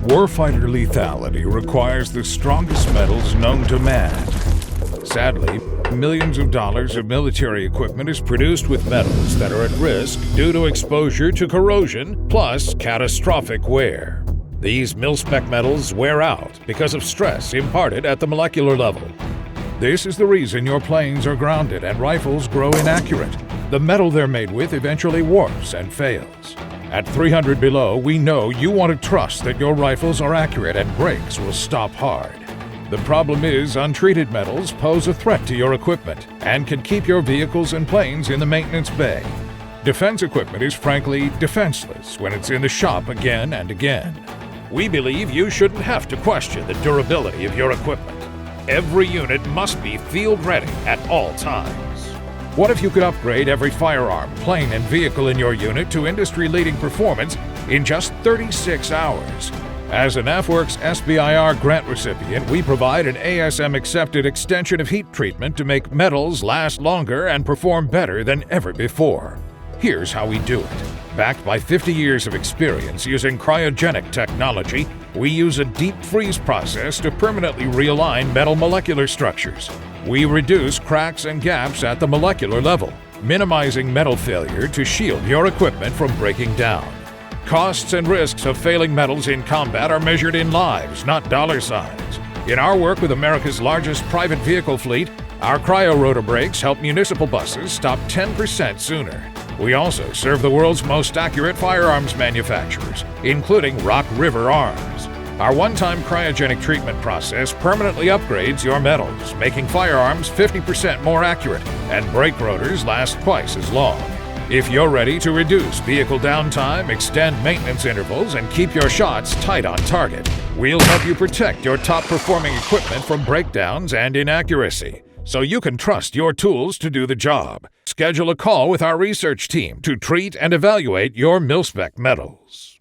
Warfighter Lethality requires the strongest metals known to man. Sadly, millions of dollars of military equipment is produced with metals that are at risk due to exposure to corrosion plus catastrophic wear. These mil-spec metals wear out because of stress imparted at the molecular level. This is the reason your planes are grounded and rifles grow inaccurate. The metal they're made with eventually warps and fails. At 300 below, we know you want to trust that your rifles are accurate and brakes will stop hard. The problem is untreated metals pose a threat to your equipment and can keep your vehicles and planes in the maintenance bay. Defense equipment is frankly defenseless when it's in the shop again and again. We believe you shouldn't have to question the durability of your equipment. Every unit must be field ready at all times. What if you could upgrade every firearm, plane, and vehicle in your unit to industry-leading performance in just 36 hours? As an AFWERX SBIR grant recipient, we provide an ASM-accepted extension of heat treatment to make metals last longer and perform better than ever before. Here's how we do it. Backed by 50 years of experience using cryogenic technology, we use a deep freeze process to permanently realign metal molecular structures. We reduce cracks and gaps at the molecular level, minimizing metal failure to shield your equipment from breaking down. Costs and risks of failing metals in combat are measured in lives, not dollar signs. In our work with America's largest private vehicle fleet, our cryo-rotor brakes help municipal buses stop 10% sooner. We also serve the world's most accurate firearms manufacturers, including Rock River Arms. Our one-time cryogenic treatment process permanently upgrades your metals, making firearms 50% more accurate, and brake rotors last twice as long. If you're ready to reduce vehicle downtime, extend maintenance intervals, and keep your shots tight on target, we'll help you protect your top-performing equipment from breakdowns and inaccuracy, so you can trust your tools to do the job. Schedule a call with our research team to treat and evaluate your mil-spec metals.